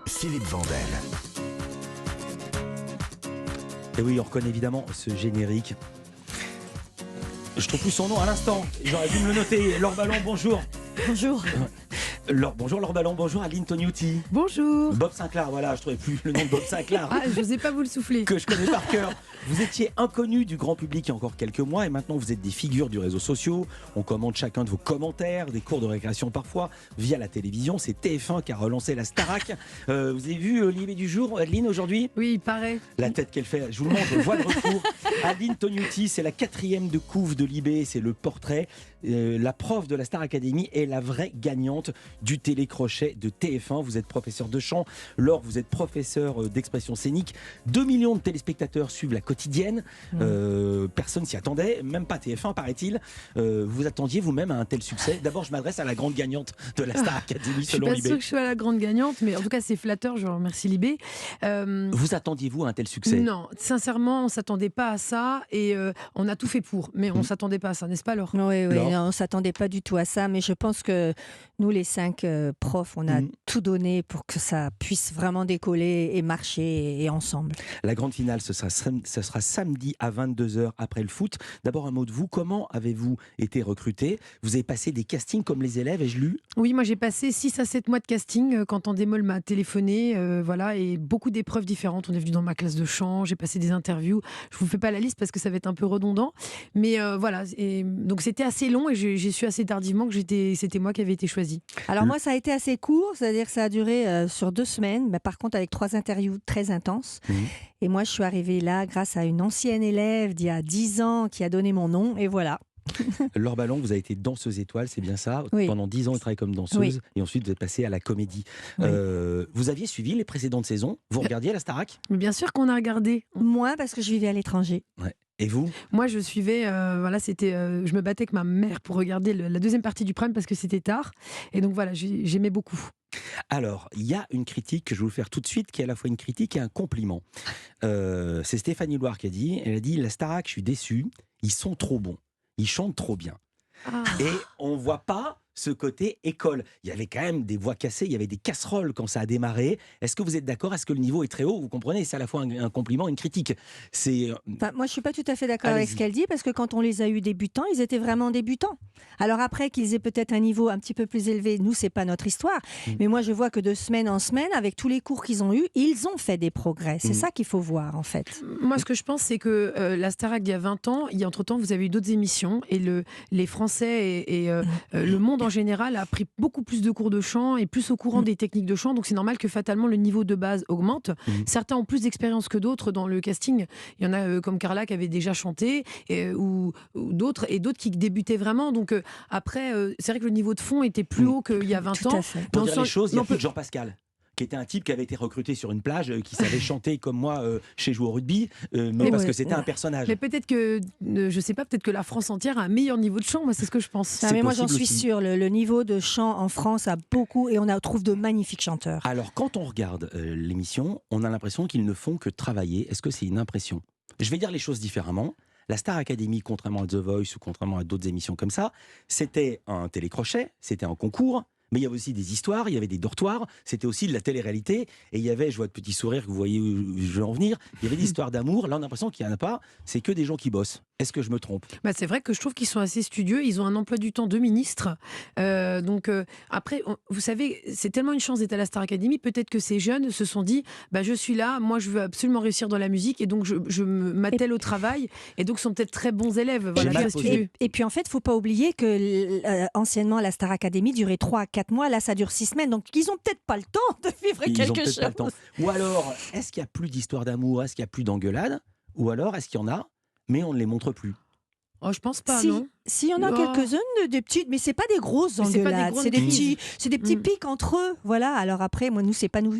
Philippe Vandel. Et oui, on reconnaît évidemment ce générique. Je trouve plus son nom à l'instant. J'aurais dû me le noter. Laure Ballon, bonjour. Bonjour. Bonjour Laure Ballon, bonjour Aline Tognuti. Bonjour. Bob Sinclair, voilà, je trouvais plus le nom de Bob Sinclair. Ah, je n'osais pas vous le souffler. Que je connais par cœur. Vous étiez inconnu du grand public il y a encore quelques mois et maintenant vous êtes des figures du réseau social. On commente chacun de vos commentaires, des cours de récréation parfois, via la télévision. C'est TF1 qui a relancé la Starac. Vous avez vu l'IB du jour, Adeline, aujourd'hui ? Oui, il paraît. La tête qu'elle fait, je vous le montre, voix de retour. Adeline Tognuti, c'est la 4e de couve de l'IB, c'est le portrait. La prof de la Star Academy est la vraie gagnante du télécrochet de TF1. Vous êtes professeur de chant. Laure, vous êtes professeur d'expression scénique. 2 millions de téléspectateurs suivent la quotidienne. Personne s'y attendait, même pas TF1 paraît-il. Vous attendiez vous-même à un tel succès ? D'abord, je m'adresse à la grande gagnante de la Star Academy selon Je suis pas l'IB. sûre que je sois la grande gagnante, mais en tout cas c'est flatteur, je remercie l'IB. Vous attendiez-vous à un tel succès ? Non, sincèrement, on ne s'attendait pas à ça et on a tout fait pour, mais on ne s'attendait pas à ça, n'est-ce pas Laure ? Oui, Laure non, on ne s'attendait pas du tout à ça, mais je pense que nous, les 5 profs, on a tout donné pour que ça puisse vraiment décoller et marcher et ensemble. La grande finale, ce sera samedi à 22h après le foot. D'abord, un mot de vous. Comment avez-vous été recruté ? Vous avez passé des castings comme les élèves, ai-je lu ? Oui, moi j'ai passé 6 à 7 mois de casting quand Endemol m'a téléphoné, voilà, et beaucoup d'épreuves différentes. On est venu dans ma classe de chant, j'ai passé des interviews. Je vous fais pas la liste parce que ça va être un peu redondant, mais voilà. Et donc c'était assez long et j'ai su assez tardivement que c'était moi qui avais été choisie. Alors moi, ça a été assez court, c'est-à-dire que ça a duré sur 2 semaines, mais par contre avec 3 interviews très intenses. Et moi, je suis arrivée là grâce à une ancienne élève d'il y a 10 ans qui a donné mon nom, et voilà. Laure Ballon, vous avez été danseuse étoile, c'est bien ça ? Oui. Pendant 10 ans, vous travaillez comme danseuse, Oui. et ensuite vous êtes passée à la comédie. Oui. Vous aviez suivi les précédentes saisons ? Vous regardiez la Starac ? Mais bien sûr qu'on a regardé. Moi, parce que je vivais à l'étranger. Ouais. Et vous ? Moi, je suivais, voilà, je me battais avec ma mère pour regarder la deuxième partie du prime parce que c'était tard. Et donc voilà, j'aimais beaucoup. Alors, il y a une critique que je vais vous faire tout de suite, qui est à la fois une critique et un compliment. C'est Stéphanie Loire qui a dit, elle a dit, la Starac, je suis déçue, ils sont trop bons, ils chantent trop bien. Ah. Et on voit pas ce côté école. Il y avait quand même des voix cassées, il y avait des casseroles quand ça a démarré. Est-ce que vous êtes d'accord ? Est-ce que le niveau est très haut ? Vous comprenez ? C'est à la fois un compliment et une critique. Moi, je ne suis pas tout à fait d'accord avec ce qu'elle dit, parce que quand on les a eus débutants, ils étaient vraiment débutants. Alors après, qu'ils aient peut-être un niveau un petit peu plus élevé, nous, ce n'est pas notre histoire. Mais moi, je vois que de semaine en semaine, avec tous les cours qu'ils ont eus, ils ont fait des progrès. C'est ça qu'il faut voir, en fait. Moi, ce que je pense, c'est que la Starac, il y a 20 ans, entre-temps, vous avez eu d'autres émissions et les Français et le monde en général a pris beaucoup plus de cours de chant et plus au courant des techniques de chant. Donc, c'est normal que fatalement, le niveau de base augmente. Certains ont plus d'expérience que d'autres dans le casting. Il y en a comme Carla qui avait déjà chanté ou d'autres qui débutaient vraiment. Donc, après, c'est vrai que le niveau de fond était plus haut qu'il y a 20 Tout ans. à fait. Pour dire les choses, il y a plus de Jean-Pascal, qui était un type qui avait été recruté sur une plage, qui savait chanter comme moi chez Jouer au rugby, mais parce que c'était un personnage. Mais peut-être que, je sais pas, peut-être que la France entière a un meilleur niveau de chant. Moi, c'est ce que je pense. Mais moi, j'en possible suis aussi. sûre. Le niveau de chant en France a beaucoup, et on trouve de magnifiques chanteurs. Alors, quand on regarde l'émission, on a l'impression qu'ils ne font que travailler. Est-ce que c'est une impression ? Je vais dire les choses différemment. La Star Academy, contrairement à The Voice ou contrairement à d'autres émissions comme ça, c'était un télécrochet, c'était un concours, mais il y avait aussi des histoires, il y avait des dortoirs, c'était aussi de la télé-réalité, et il y avait, je vois de petits sourires que vous voyez où je veux en venir, il y avait des histoires d'amour. Là, on a l'impression qu'il n'y en a pas, c'est que des gens qui bossent. Est-ce que je me trompe ? C'est vrai que je trouve qu'ils sont assez studieux. Ils ont un emploi du temps de ministre. Après, vous savez, c'est tellement une chance d'être à la Star Academy. Peut-être que ces jeunes se sont dit, je suis là, moi je veux absolument réussir dans la musique et donc je m'attelle au travail. Et donc sont peut-être très bons élèves. Voilà, très studieux. Et puis en fait, il ne faut pas oublier que anciennement, la Star Academy durait 3 à 4 mois. Là, ça dure 6 semaines. Donc ils n'ont peut-être pas le temps de vivre Ils ont quelque peut-être chose. pas le temps. Ou alors, est-ce qu'il n'y a plus d'histoires d'amour ? Est-ce qu'il n'y a plus d'engueulades ? Ou alors, est-ce qu'il y en a, mais on ne les montre plus ? Oh, je pense pas, non ? S'il y en a Oh. quelques-unes, des petites, mais c'est pas des grosses Mais c'est pas des engueulades, grosses c'est des crises. petits pics entre eux. Voilà. Alors après, moi, nous, c'est pas nous,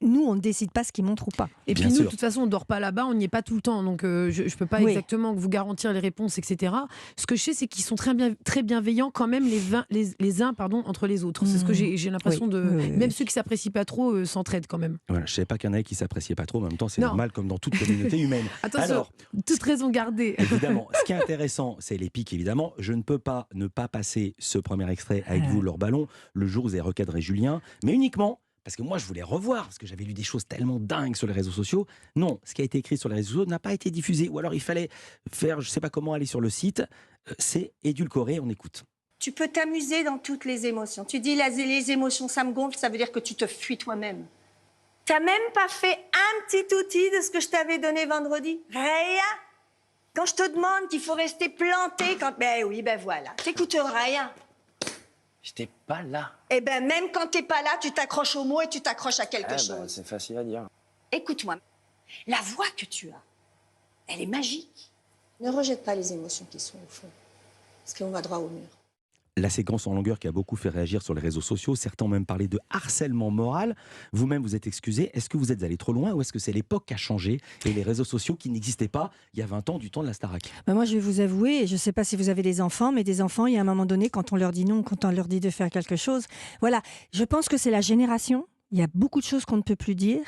on ne décide pas ce qu'ils montrent ou pas. Et puis Bien nous, sûr. de toute façon, on dort pas là-bas, on n'y est pas tout le temps. Donc je ne peux pas exactement vous garantir les réponses, etc. Ce que je sais, c'est qu'ils sont très bienveillants quand même les uns entre les autres. C'est ce que j'ai l'impression de... Même ceux qui s'apprécient pas trop s'entraident quand même. Voilà, je ne savais pas qu'il y en avait qui ne s'appréciaient pas trop, mais en même temps, c'est Non. normal comme dans toute communauté humaine. Attention, Alors, toute raison gardée. évidemment, ce qui est intéressant, c'est les pics, évidemment. Je ne peux pas ne pas passer ce premier extrait avec vous, Laure Ballon, le jour où vous avez recadré Julien, mais uniquement parce que moi je voulais revoir, parce que j'avais lu des choses tellement dingues sur les réseaux sociaux. Non, ce qui a été écrit sur les réseaux sociaux n'a pas été diffusé, ou alors il fallait faire, je sais pas comment, aller sur le site. C'est édulcoré, on écoute. Tu peux t'amuser dans toutes les émotions. Tu dis les émotions, ça me gonfle, ça veut dire que tu te fuis toi-même. T'as même pas fait un petit outil de ce que je t'avais donné vendredi. Rien. Quand je te demande qu'il faut rester planté, ben oui, ben voilà. T'écoutes rien. J'étais pas là. Eh ben même quand t'es pas là, tu t'accroches au mot et tu t'accroches à quelque chose. C'est facile à dire. Écoute-moi, la voix que tu as, elle est magique. Ne rejette pas les émotions qui sont au fond, parce qu'on va droit au mur. La séquence en longueur qui a beaucoup fait réagir sur les réseaux sociaux, certains ont même parlé de harcèlement moral. Vous-même vous êtes excusé. Est-ce que vous êtes allé trop loin ou est-ce que c'est l'époque qui a changé et les réseaux sociaux qui n'existaient pas il y a 20 ans du temps de la Starac? Moi, je vais vous avouer, je ne sais pas si vous avez des enfants, mais des enfants, il y a un moment donné, quand on leur dit non, quand on leur dit de faire quelque chose, voilà, je pense que c'est la génération. Il y a beaucoup de choses qu'on ne peut plus dire.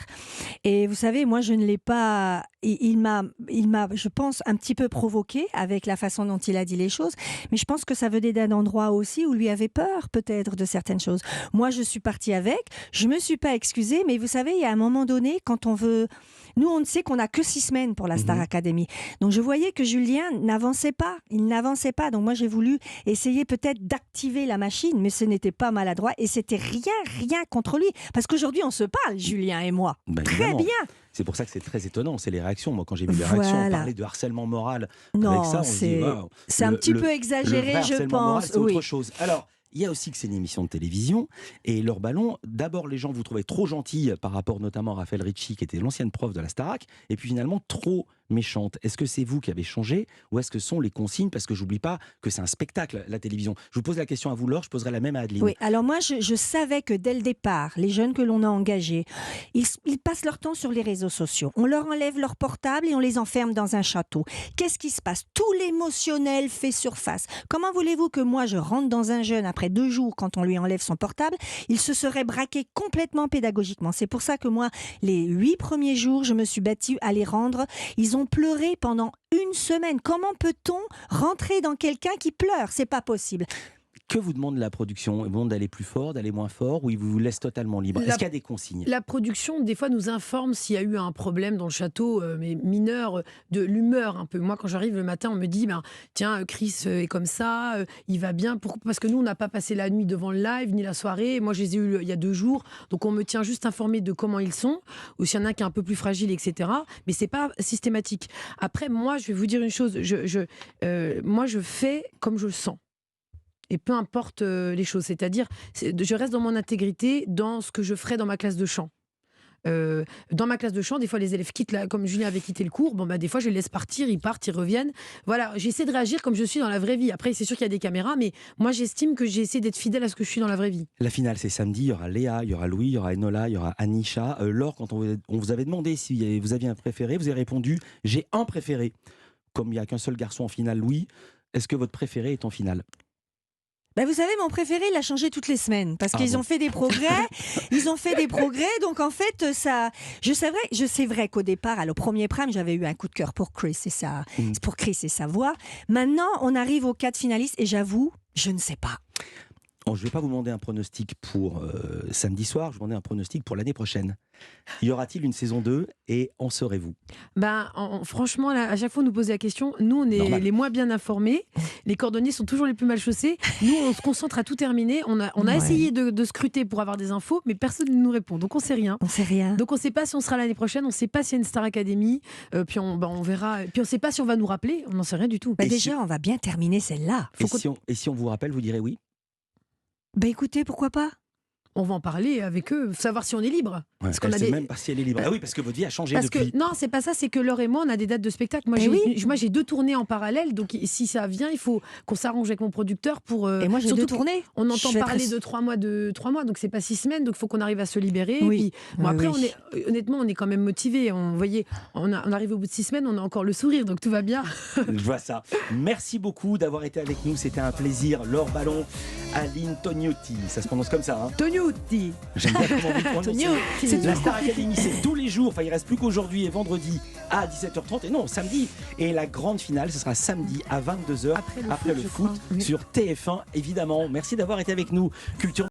Et vous savez, moi, je ne l'ai pas... Il m'a, je pense, un petit peu provoqué avec la façon dont il a dit les choses. Mais je pense que ça venait d'un endroit aussi où lui avait peur, peut-être, de certaines choses. Moi, je suis partie avec. Je ne me suis pas excusée. Mais vous savez, il y a un moment donné, quand on veut... Nous, on ne sait qu'on n'a que 6 semaines pour la Star Academy. Donc, je voyais que Julien n'avançait pas. Il n'avançait pas. Donc, moi, j'ai voulu essayer peut-être d'activer la machine. Mais ce n'était pas maladroit. Et c'était rien contre lui. Parce qu'aujourd'hui, on se parle, Julien et moi. Très bien. C'est pour ça que c'est très étonnant, c'est les réactions. Moi, quand j'ai vu les réactions, on parlait de harcèlement moral. Non, avec ça, on se dit, wow, c'est un petit peu exagéré, le je pense. Moral, c'est autre chose. Alors, il y a aussi que c'est une émission de télévision. Et Laure Ballon, d'abord, les gens vous trouvaient trop gentille par rapport notamment à Raphaël Ricci, qui était l'ancienne prof de la Starac. Et puis finalement, trop méchante. Est-ce que c'est vous qui avez changé ou est-ce que ce sont les consignes? Parce que j'oublie pas que c'est un spectacle, la télévision. Je vous pose la question à vous, Laure, je poserai la même à Adeline. Oui, alors moi, je savais que dès le départ, les jeunes que l'on a engagés, ils passent leur temps sur les réseaux sociaux. On leur enlève leur portable et on les enferme dans un château. Qu'est-ce qui se passe? Tout l'émotionnel fait surface. Comment voulez-vous que moi, je rentre dans un jeune après 2 jours quand on lui enlève son portable? Il se serait braqué complètement pédagogiquement. C'est pour ça que moi, les 8 premiers jours, je me suis battue à les rendre. Ils ont pleuré pendant 1 semaine. Comment peut-on rentrer dans quelqu'un qui pleure? C'est pas possible. Que vous demande la production? Ils vous demande d'aller plus fort, d'aller moins fort, ou ils vous laissent totalement libre? Est-ce qu'il y a des consignes? La production, des fois, nous informe s'il y a eu un problème dans le château, mais mineur, de l'humeur un peu. Moi, quand j'arrive le matin, on me dit, tiens, Chris est comme ça, il va bien. Parce que nous, on n'a pas passé la nuit devant le live, ni la soirée. Moi, je les ai eus il y a 2 jours. Donc, on me tient juste informé de comment ils sont, ou s'il y en a qui est un peu plus fragile, etc. Mais c'est pas systématique. Après, moi, je vais vous dire une chose. Moi, je fais comme je le sens. Et peu importe les choses, c'est-à-dire, je reste dans mon intégrité, dans ce que je ferais dans ma classe de chant. Dans ma classe de chant, des fois les élèves quittent, comme Julien avait quitté le cours, des fois je les laisse partir, ils partent, ils reviennent. Voilà, j'essaie de réagir comme je suis dans la vraie vie. Après, c'est sûr qu'il y a des caméras, mais moi j'estime que j'ai essayé d'être fidèle à ce que je suis dans la vraie vie. La finale, c'est samedi, il y aura Léa, il y aura Louis, il y aura Enola, il y aura Anisha. Laure, quand on vous avait demandé si vous aviez un préféré, vous avez répondu « j'ai un préféré ». Comme il n'y a qu'un seul garçon en finale, Louis, est-ce que votre préféré est en finale? Vous savez, mon préféré, il a changé toutes les semaines parce qu'ils ont fait des progrès. Ils ont fait des progrès, donc en fait, ça. Je sais vrai qu'au départ, au premier prime, j'avais eu un coup de cœur pour Chris et sa voix. Maintenant, on arrive aux 4 finalistes et j'avoue, je ne sais pas. Je ne vais pas vous demander un pronostic pour samedi soir, je vais vous demander un pronostic pour l'année prochaine. Y aura-t-il une saison 2 et en serez-vous? Franchement, là, à chaque fois, on nous pose la question. Nous, on est les moins bien informés. Les cordonniers sont toujours les plus mal chaussés. Nous, on se concentre à tout terminer. On a essayé de scruter pour avoir des infos, mais personne ne nous répond. Donc, on ne sait rien. Donc, on ne sait pas si on sera l'année prochaine. On ne sait pas s'il y a une Star Academy. Puis, on verra. Puis, on ne sait pas si on va nous rappeler. On n'en sait rien du tout. Déjà, on va bien terminer celle-là. Et si on vous rappelle, vous direz oui? Écoutez, pourquoi pas? On va en parler avec eux, savoir si on est libre. Parce qu'on sait même pas si elle est libre. Ah oui, parce que votre vie a changé depuis. Non, c'est pas ça, c'est que Laure et moi, on a des dates de spectacle. Moi, j'ai 2 tournées en parallèle, donc si ça vient, il faut qu'on s'arrange avec mon producteur pour... Et moi, j'ai 2 tournées. On entend parler de 3 mois, donc c'est pas 6 semaines, donc il faut qu'on arrive à se libérer. Oui. Puis, après, honnêtement, on est quand même motivés. On arrive au bout de 6 semaines, on a encore le sourire, donc tout va bien. Je vois ça. Merci beaucoup d'avoir été avec nous, c'était un plaisir. Laure Ballon, Aline Tognotti, ça se prononce comme ça, hein? Tognotti. J'aime bien comment vous le prononcez. La Star Academy, c'est tous les jours. Enfin, il reste plus qu'aujourd'hui et vendredi à 17h30. Et non, samedi. Et la grande finale, ce sera samedi à 22h après le foot sur TF1, évidemment. Merci d'avoir été avec nous. Culture